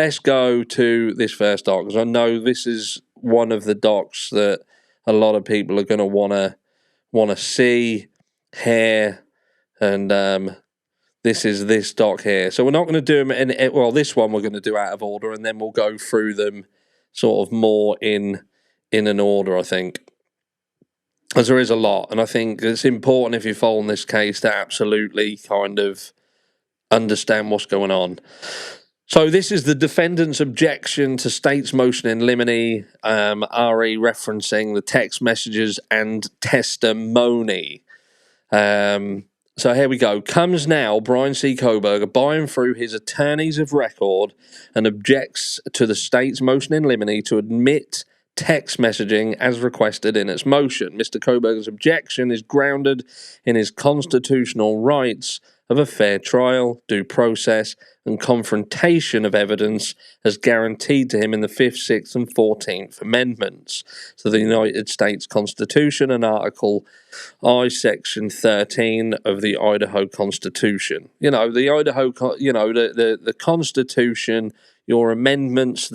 Let's go to this first doc, because I know this is one of the docs that a lot of people are going to want to see, hear, and this is this doc here. So we're not going to do them this one we're going to do out of order, and then we'll go through them sort of more in an order, I think, as there is a lot, and I think it's important if you're following this case to absolutely kind of understand what's going on. So this is the defendant's objection to state's motion in limine, RE referencing the text messages and testimony. So here we go. Comes now Brian C. Kohberger buying through his attorneys of record and objects to the state's motion in limine to admit text messaging as requested in its motion. Mr. Kohberger's objection is grounded in his constitutional rights of a fair trial, due process, and confrontation of evidence as guaranteed to him in the 5th, 6th, and 14th Amendments to the United States Constitution and Article I, Section 13 of the Idaho Constitution. You know, the Idaho, the Constitution, your amendments,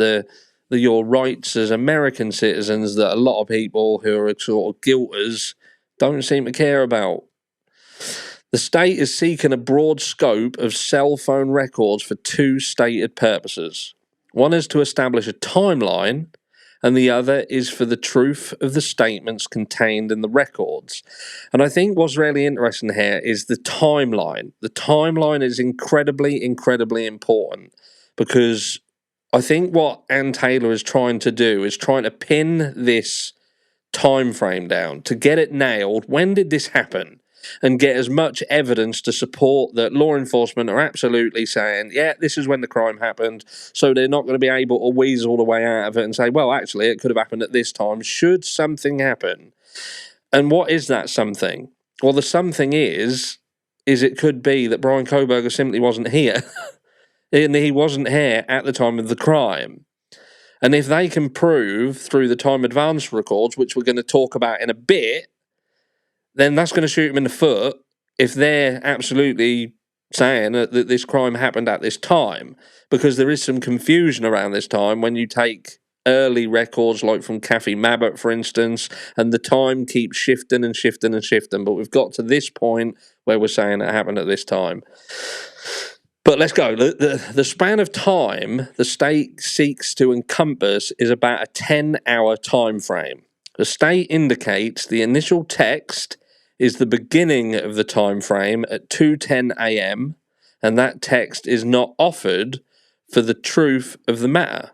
your rights as American citizens that a lot of people who are sort of guilters don't seem to care about. The state is seeking a broad scope of cell phone records for two stated purposes. One is to establish a timeline, and the other is for the truth of the statements contained in the records. And I think what's really interesting here is the timeline. The timeline is incredibly, incredibly important, because I think what Ann Taylor is trying to do is trying to pin this time frame down, to get it nailed. When did this happen? And get as much evidence to support that law enforcement are absolutely saying, yeah, this is when the crime happened, so they're not going to be able to weasel the way out of it and say, well, actually, it could have happened at this time, should something happen. And what is that something? Well, the something is it could be that Brian Kohberger simply wasn't here, and he wasn't here at the time of the crime. And if they can prove through the time advance records, which we're going to talk about in a bit, then that's going to shoot them in the foot if they're absolutely saying that this crime happened at this time, because there is some confusion around this time when you take early records like from Kathy Mabbott, for instance, and the time keeps shifting and shifting and shifting, but we've got to this point where we're saying it happened at this time. But let's go. The span of time the state seeks to encompass is about a 10-hour time frame. The state indicates the initial text is the beginning of the time frame at 2:10 a.m., and that text is not offered for the truth of the matter.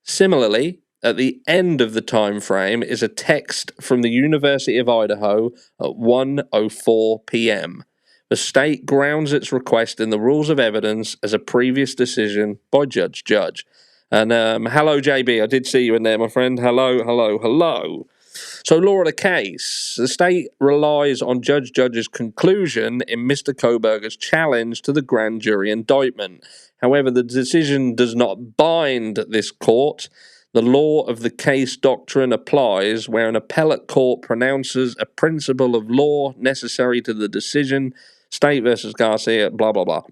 Similarly, at the end of the time frame is a text from the University of Idaho at 1:04 p.m. The state grounds its request in the rules of evidence as a previous decision by Judge. And hello, JB. I did see you in there, my friend. Hello. So, law of the case. The state relies on Judge's conclusion in Mr. Kohberger's challenge to the grand jury indictment. However, the decision does not bind this court. The law of the case doctrine applies where an appellate court pronounces a principle of law necessary to the decision, State versus Garcia, blah, blah, blah.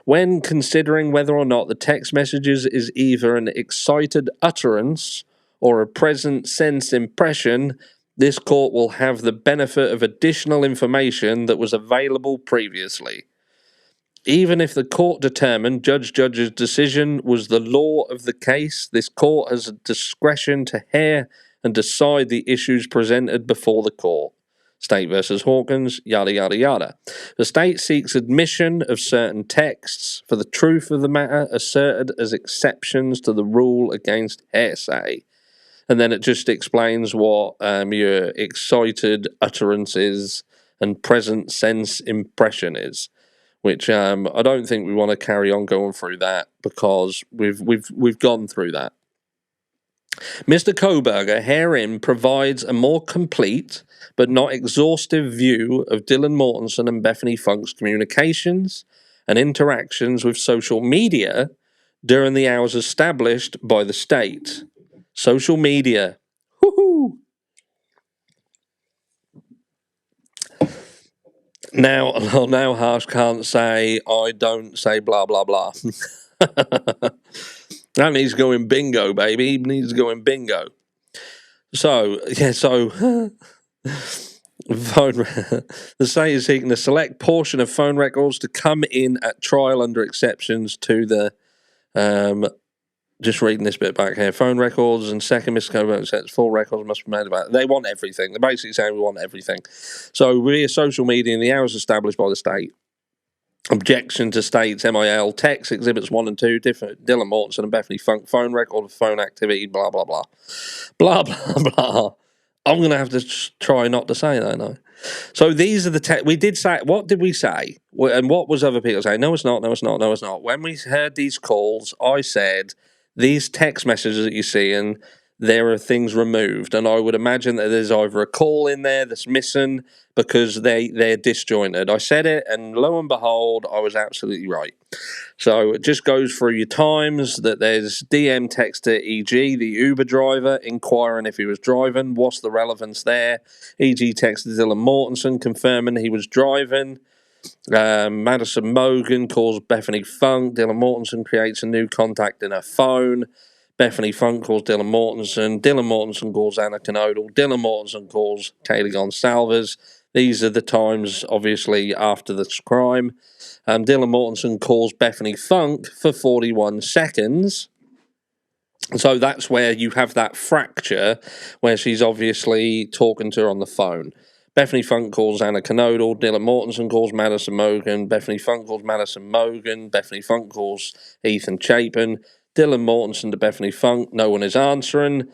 When considering whether or not the text messages is either an excited utterance or a present sense impression, this court will have the benefit of additional information that was available previously. Even if the court determined Judge's decision was the law of the case, this court has a discretion to hear and decide the issues presented before the court. State versus Hawkins, yada, yada, yada. The state seeks admission of certain texts for the truth of the matter asserted as exceptions to the rule against hearsay. And then it just explains what your excited utterance is and present sense impression is, which I don't think we want to carry on going through that because we've gone through that. Mr. Kohberger herein provides a more complete but not exhaustive view of Dylan Mortensen and Bethany Funk's communications and interactions with social media during the hours established by the state. Social media. Woohoo! Now Harsh can't say, I don't say blah, blah, blah. That needs to go in bingo, baby. He needs to go in bingo. So, the state is seeking a select portion of phone records to come in at trial under exceptions to the, just reading this bit back here, phone records and second misconduct sets, full records must be made about. They want everything. They're basically saying we want everything. So, via social media in the hours established by the state, objection to states, MIL, text, exhibits 1 and 2, different Dylan Mortensen and Bethany Funk, phone record of phone activity, blah, blah, blah. Blah, blah, blah. I'm going to have to try not to say that, no. So these are the we did say, what did we say? And what was other people saying? No, it's not, no, it's not, no, it's not. When we heard these calls, I said, these text messages that you're seeing, there are things removed. And I would imagine that there's either a call in there that's missing because they're disjointed. I said it, and lo and behold, I was absolutely right. So it just goes through your times that there's DM text to e.g. the Uber driver inquiring if he was driving. What's the relevance there? E.g. text to Dylan Mortensen confirming he was driving. Madison Mogan calls Bethany Funk. Dylan Mortensen creates a new contact in her phone. Bethany Funk calls Dylan Mortensen. Dylan Mortensen calls Anna Canodal. Dylan Mortensen calls Kaylee Gonsalves. These are the times, obviously, after this crime. Dylan Mortensen calls Bethany Funk for 41 seconds. So that's where you have that fracture where she's obviously talking to her on the phone. Bethany Funk calls Anna Canodal. Dylan Mortensen calls Madison Mogan. Bethany Funk calls Madison Mogan. Bethany Funk calls Ethan Chapin. Dylan Mortensen to Bethany Funk. No one is answering.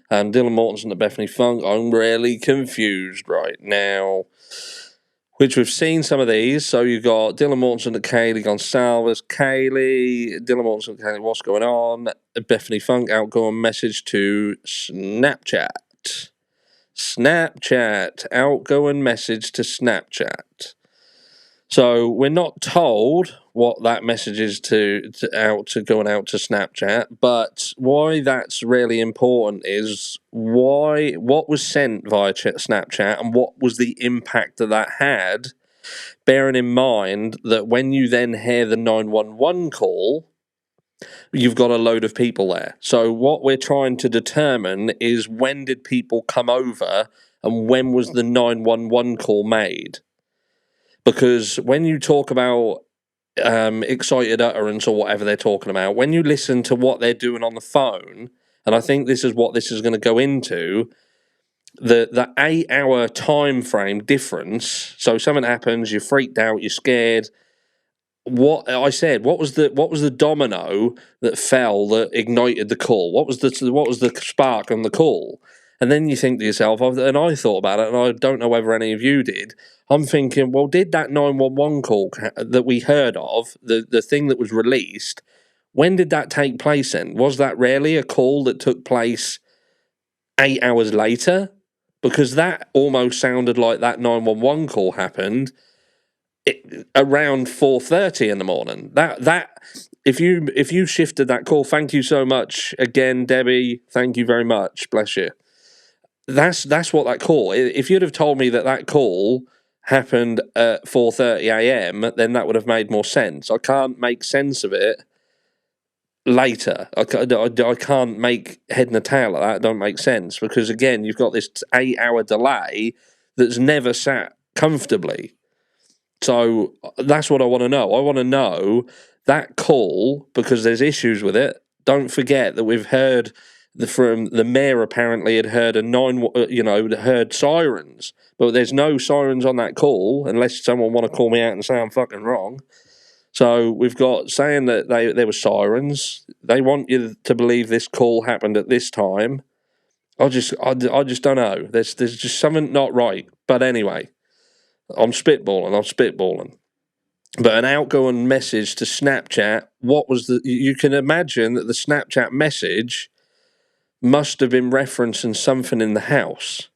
Dylan Mortensen to Bethany Funk. I'm really confused right now. Which we've seen some of these. So you've got Dylan Mortensen to Kaylee Gonsalves. Dylan Mortensen to Kaylee, what's going on? Bethany Funk, outgoing message to Snapchat. Outgoing message to Snapchat. So we're not told what that message is going out to Snapchat, but why that's really important is what was sent via Snapchat and what was the impact that had, bearing in mind that when you then hear the 911 call, you've got a load of people there. So what we're trying to determine is when did people come over and when was the 911 call made? Because when you talk about excited utterance or whatever they're talking about, when you listen to what they're doing on the phone, and I think this is what this is going to go into, the 8-hour time frame difference. So something happens, you're freaked out, you're scared. What was the domino that fell that ignited the call? What was the spark on the call? And then you think to yourself, and I thought about it, and I don't know whether any of you did. I'm thinking, well, did that 911 call that we heard of, the thing that was released, when did that take place then? Was that really a call that took place 8 hours later? Because that almost sounded like that 911 call happened around 4:30 in the morning. That if you shifted that call, thank you so much again, Debbie. Thank you very much. Bless you. That's what that call. If you'd have told me that call happened at 4:30 a.m., then that would have made more sense. I can't make sense of it later. I can't make head and a tail of that. It don't make sense because again, you've got this 8-hour delay that's never sat comfortably. So that's what I want to know. I want to know that call because there's issues with it. Don't forget that we've heard from the mayor apparently had heard heard sirens, but there's no sirens on that call unless someone want to call me out and say I'm fucking wrong. So we've got saying that there were sirens. They want you to believe this call happened at this time. I just don't know. There's just something not right. But anyway. I'm spitballing. But an outgoing message to Snapchat, you can imagine that the Snapchat message must have been referencing something in the house.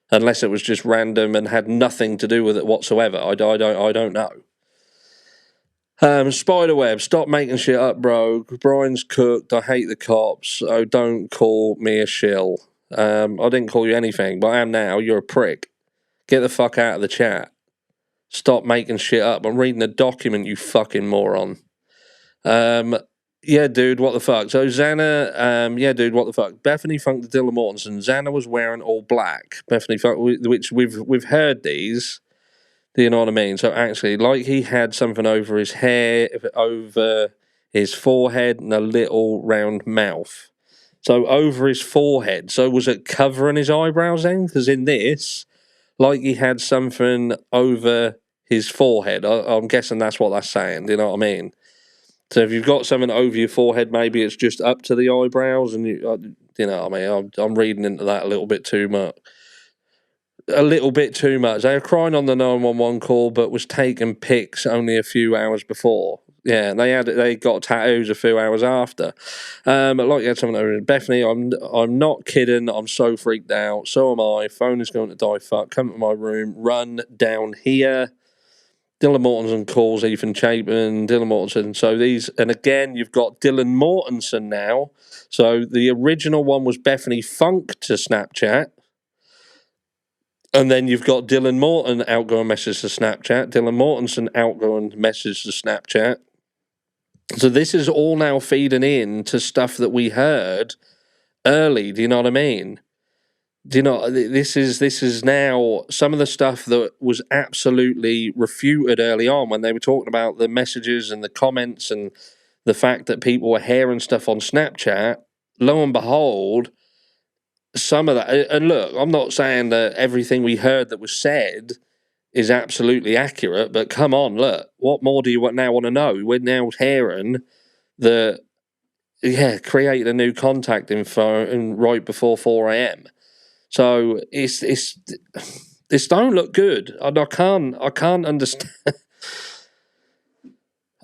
Unless it was just random and had nothing to do with it whatsoever. I don't know. Spiderweb, stop making shit up, bro. Brian's cooked. I hate the cops. Oh, don't call me a shill. I didn't call you anything, but I am now. You're a prick. Get the fuck out of the chat. Stop making shit up. I'm reading a document, you fucking moron. Yeah, dude, what the fuck? So Xana, yeah, dude, what the fuck? Bethany funked Dylan Mortensen. Xana was wearing all black. Bethany funk, which we've heard these. Do you know what I mean? So actually, like he had something over his hair, over his forehead, and a little round mouth. So over his forehead. So was it covering his eyebrows then? Because in this, like he had something over his forehead. I'm guessing that's what that's saying. Do you know what I mean? So if you've got something over your forehead, maybe it's just up to the eyebrows, and you know what I mean. I'm reading into that a little bit too much. A little bit too much. They were crying on the 911 call, but was taking pics only a few hours before. Yeah, they got tattoos a few hours after. But like you had something over Bethany, I'm not kidding. I'm so freaked out. So am I. Phone is going to die. Fuck. Come to my room. Run down here. Dylan Mortensen calls Ethan Chapin, Dylan Mortensen. So these, and again, you've got Dylan Mortensen now. So the original one was Bethany Funk to Snapchat. And then you've got Dylan Morton outgoing message to Snapchat, Dylan Mortensen outgoing message to Snapchat. So this is all now feeding in to stuff that we heard early. Do you know what I mean? Do you know, this is now some of the stuff that was absolutely refuted early on when they were talking about the messages and the comments and the fact that people were hearing stuff on Snapchat. Lo and behold, some of that, and look, I'm not saying that everything we heard that was said is absolutely accurate, but come on, look, what more do you now want to know? We're now hearing that, yeah, create a new contact info and right before 4 a.m. So this don't look good. And I can't understand.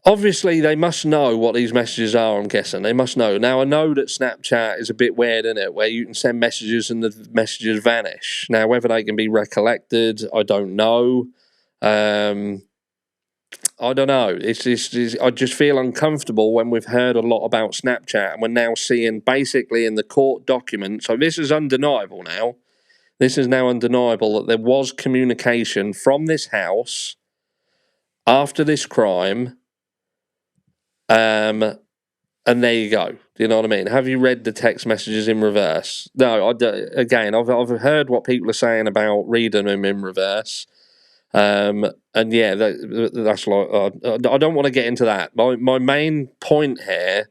Obviously, they must know what these messages are, I'm guessing. They must know. Now, I know that Snapchat is a bit weird, isn't it? Where you can send messages and the messages vanish. Now, whether they can be recollected, I don't know. I don't know. I just feel uncomfortable when we've heard a lot about Snapchat and we're now seeing basically in the court document. So this is undeniable now. This is now undeniable that there was communication from this house after this crime. And there you go. Do you know what I mean? Have you read the text messages in reverse? No. Again, I've heard what people are saying about reading them in reverse. And yeah, that's like I don't want to get into that. My main point here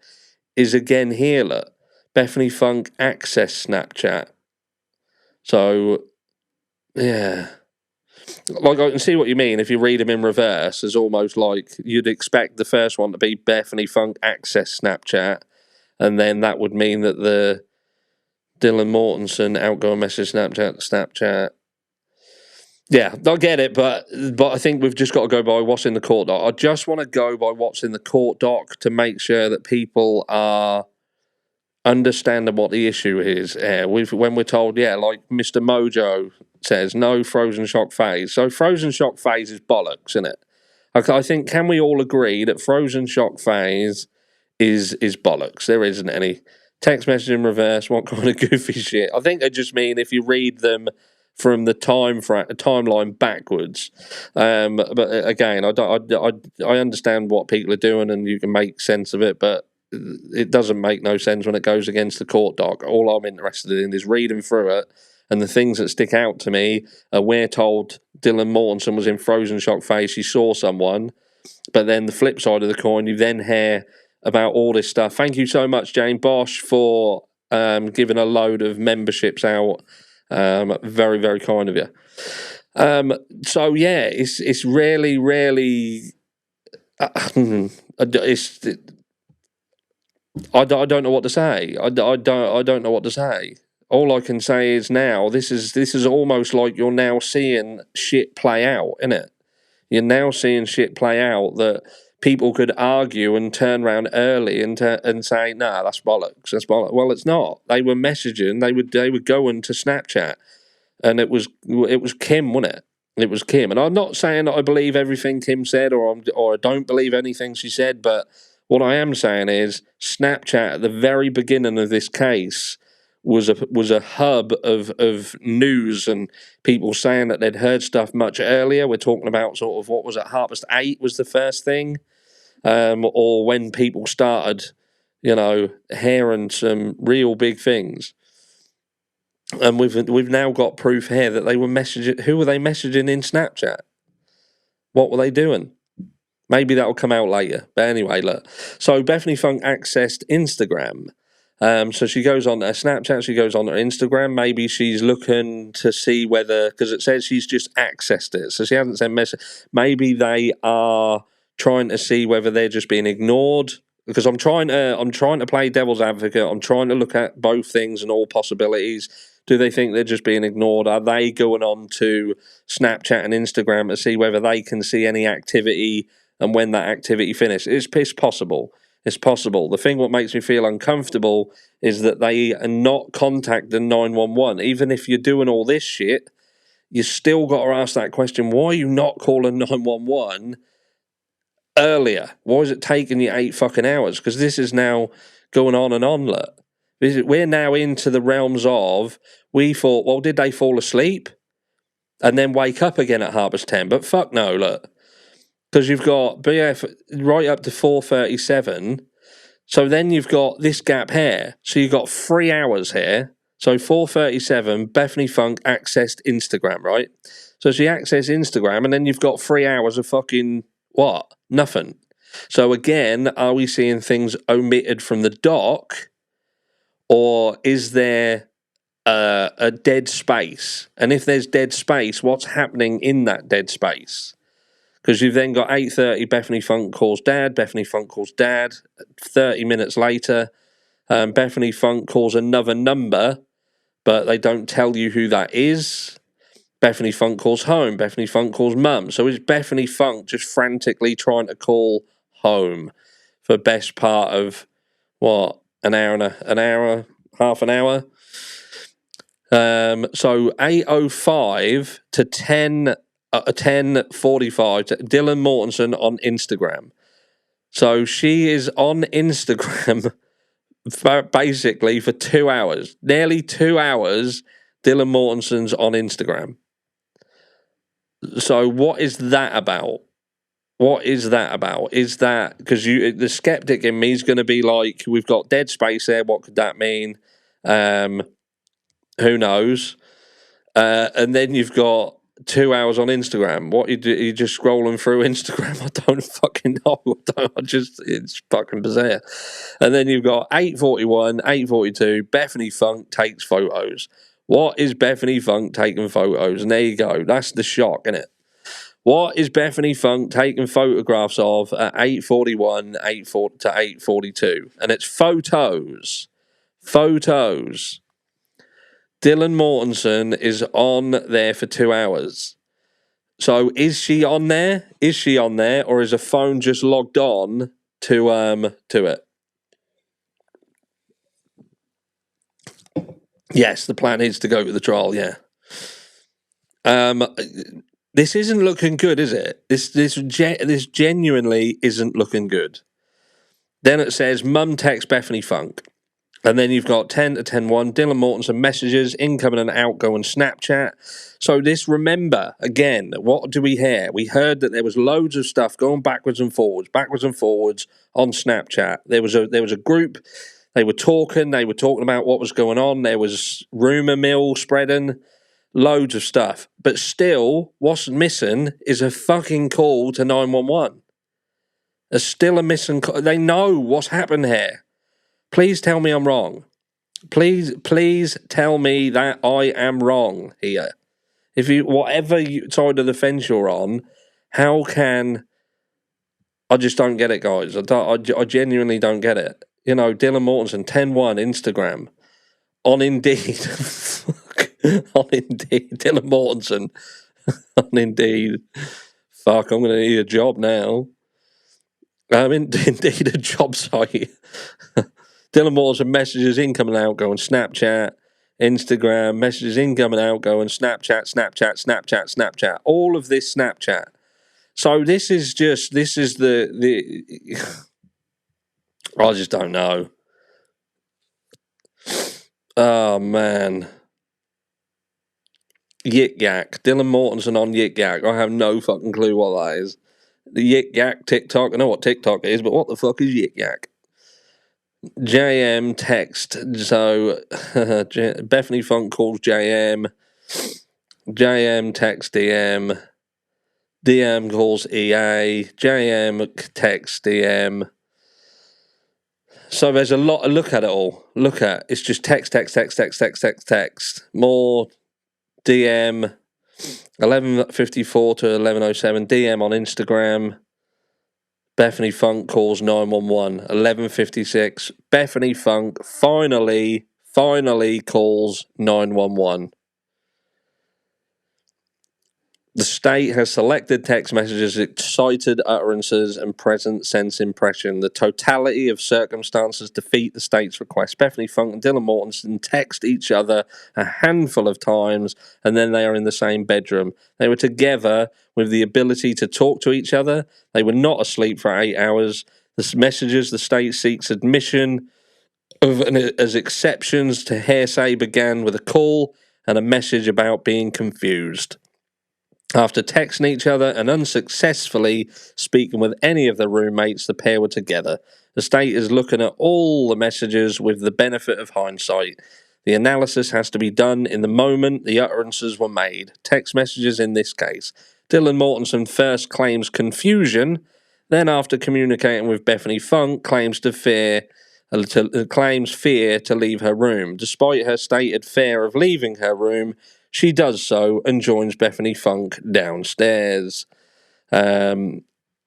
is again here. Look, Bethany Funk access Snapchat. So yeah, like I can see what you mean. If you read them in reverse, it's almost like you'd expect the first one to be Bethany Funk access Snapchat, and then that would mean that the Dylan Mortensen outgoing message Snapchat. Yeah, I get it, but I think we've just got to go by what's in the court doc. I just want to go by what's in the court doc to make sure that people are understanding what the issue is. When we're told, yeah, like Mr. Mojo says, no frozen shock phase. So frozen shock phase is bollocks, isn't it? I think, can we all agree that frozen shock phase is bollocks? There isn't any. Text message in reverse, what kind of goofy shit? I think they just mean if you read them from the timeline backwards. But again, I understand what people are doing and you can make sense of it, but it doesn't make no sense when it goes against the court doc. All I'm interested in is reading through it, and the things that stick out to me are we're told Dylan Mortensen was in frozen shock phase, she saw someone, but then the flip side of the coin, you then hear about all this stuff. Thank you so much, Jane Bosch, for giving a load of memberships out. Very, very kind of you. So yeah, it's really it's. I don't know what to say. I don't know what to say. All I can say is now this is almost like you're now seeing shit play out, isn't it? You're now seeing shit play out that people could argue and turn around early and say, nah, that's bollocks. That's bollocks. Well, it's not. They were messaging. They were going to Snapchat, and it was Kim, wasn't it? It was Kim, and I'm not saying that I believe everything Kim said or I don't believe anything she said, but what I am saying is Snapchat at the very beginning of this case was a hub of news and people saying that they'd heard stuff much earlier. We're talking about sort of what was it, 8:30 was the first thing, or when people started hair and some real big things. And we've now got proof here that they were messaging. Who were they messaging in Snapchat? What were they doing? Maybe that'll come out later. But anyway, look. So Bethany Funk accessed Instagram. So she goes on her Snapchat, she goes on her Instagram. Maybe she's looking to see whether, because it says she's just accessed it. So she hasn't sent message. Maybe they are trying to see whether they're just being ignored. Because I'm trying to play devil's advocate. I'm trying to look at both things and all possibilities. Do they think they're just being ignored? Are they going on to Snapchat and Instagram to see whether they can see any activity and when that activity finishes? It's possible. It's possible. The thing what makes me feel uncomfortable is that they are not contacting 911. Even if you're doing all this shit, you still got to ask that question, why are you not calling 911 earlier? Why is it taking you 8 fucking hours? Because this is now going on and on, look. We're now into the realms of, we thought, well, did they fall asleep and then wake up again at 10:30? But fuck no, look. Because you've got BF right up to 4:37. So then you've got this gap here. So you've got 3 hours here. So 4:37, Bethany Funk accessed Instagram, right? So she accessed Instagram, and then you've got 3 hours of fucking what? Nothing. So again, are we seeing things omitted from the doc? Or is there a dead space? And if there's dead space, what's happening in that dead space? Because you've then got 8:30, Bethany Funk calls Dad. Bethany Funk calls Dad. 30 minutes later, Bethany Funk calls another number, but they don't tell you who that is. Bethany Funk calls home. Bethany Funk calls Mum. So is Bethany Funk just frantically trying to call home for best part of, what, an hour, half an hour? So 8:05 to 10:45 to Dylan Mortensen on Instagram. So she is on Instagram basically for 2 hours. Nearly 2 hours, Dylan Mortensen's on Instagram. So what is that about? What is that about? Is that because the skeptic in me is going to be like, we've got dead space there. What could that mean? Who knows? And then you've got 2 hours on Instagram. What you do? You just scrolling through Instagram? I don't fucking know. It's fucking bizarre. And then you've got 8:41, 8:42. Bethany Funk takes photos. What is Bethany Funk taking photos? And there you go. That's the shock, isn't it? What is Bethany Funk taking photographs of at 8:41, 8:40 to 8:42? And it's photos. Photos. Dylan Mortensen is on there for 2 hours. So is she on there? Is she on there, or is a phone just logged on to it? Yes, the plan is to go to the trial. Yeah. This isn't looking good, is it? This genuinely isn't looking good. Then it says, Mum texts Bethany Funk. And then you've got 10 to 10:01, Dylan Mortensen messages, incoming and outgoing Snapchat. So this, remember, again, what do we hear? We heard that there was loads of stuff going backwards and forwards on Snapchat. There was a group, they were talking about what was going on. There was rumour mill spreading. Loads of stuff. But still, what's missing is a fucking call to 911. There's still a missing call. They know what's happened here. Please tell me I'm wrong. Please tell me that I am wrong here. If you, whatever side of the fence you're on, how can... I just don't get it, guys. I genuinely don't get it. Dylan Mortensen, 10-1, Instagram. On Indeed. On Indeed. Dylan Mortensen. On Indeed. Fuck, I'm going to need a job now. Indeed, a job site. Dylan Mortensen messages incoming and outgoing Snapchat, Instagram, messages incoming and outgoing Snapchat. All of this Snapchat. So this is the I just don't know. Oh, man. Yik Yak. Dylan Mortensen on Yik Yak. I have no fucking clue what that is. The Yik Yak TikTok. I know what TikTok is, but what the fuck is Yik Yak? JM text. So Bethany Funk calls JM. JM text DM. DM calls EA. JM texts DM. So there's a lot. Look at it all. Look at it's just text. More DM. 11:54 to 11:07. DM on Instagram. Bethany Funk calls 911. 11:56. Bethany Funk finally calls 911. The state has selected text messages, excited utterances, and present sense impression. The totality of circumstances defeat the state's request. Bethany Funk and Dylan Mortensen text each other a handful of times, and then they are in the same bedroom. They were together with the ability to talk to each other. They were not asleep for 8 hours. The messages the state seeks admission of as exceptions to hearsay began with a call and a message about being confused. After texting each other and unsuccessfully speaking with any of the roommates, the pair were together. The state is looking at all the messages with the benefit of hindsight. The analysis has to be done in the moment the utterances were made. Text messages in this case. Dylan Mortensen first claims confusion, then after communicating with Bethany Funk, claims fear to leave her room. Despite her stated fear of leaving her room, she does so and joins Bethany Funk downstairs. To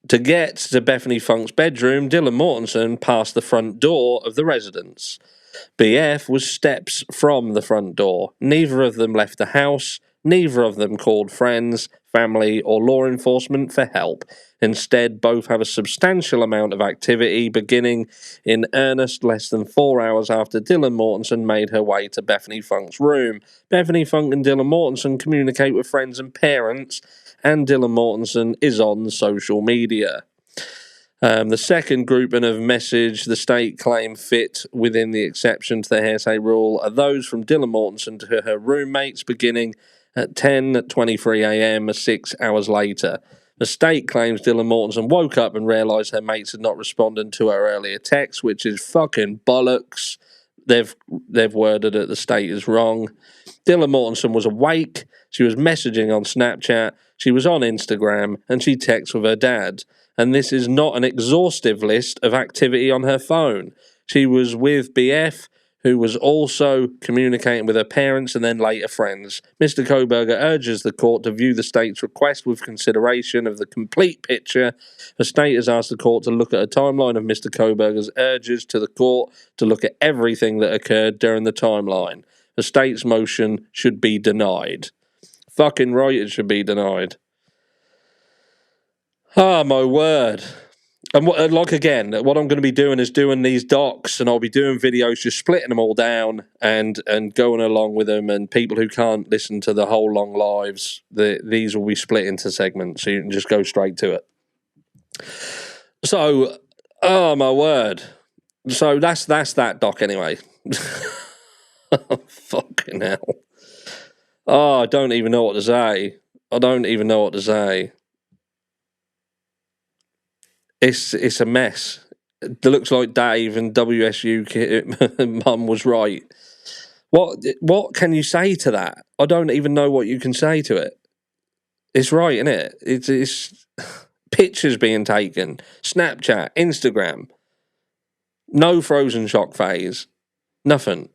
get to Bethany Funk's bedroom, Dylan Mortensen passed the front door of the residence. BF was steps from the front door. Neither of them left the house. Neither of them called friends, family, or law enforcement for help. Instead, both have a substantial amount of activity beginning in earnest less than 4 hours after Dylan Mortensen made her way to Bethany Funk's room. Bethany Funk and Dylan Mortensen communicate with friends and parents, and Dylan Mortensen is on social media. The second grouping of message the state claim fit within the exception to the hearsay rule are those from Dylan Mortensen to her roommates beginning at 10:23 a.m. 6 hours later. The state claims Dylan Mortensen woke up and realised her mates had not responded to her earlier text, which is fucking bollocks. They've worded it, the state is wrong. Dylan Mortensen was awake, she was messaging on Snapchat, she was on Instagram, and she texts with her dad. And this is not an exhaustive list of activity on her phone. She was with BF, who was also communicating with her parents and then later friends. Mr. Koberger urges the court to view the state's request with consideration of the complete picture. The state has asked the court to look at a timeline of Mr. Koberger's urges to the court to look at everything that occurred during the timeline. The state's motion should be denied. Fucking right, it should be denied. Ah, my word. And what I'm going to be doing is doing these docs, and I'll be doing videos, just splitting them all down and going along with them. And people who can't listen to the whole long lives, these will be split into segments, so you can just go straight to it. So, oh my word. So that's that doc anyway. Fucking hell. Oh, I don't even know what to say. It's a mess. It looks like Dave and WSU mum was right. What can you say to that? I don't even know what you can say to it. It's right, isn't it? It's pictures being taken, Snapchat, Instagram. No frozen shock phase. Nothing.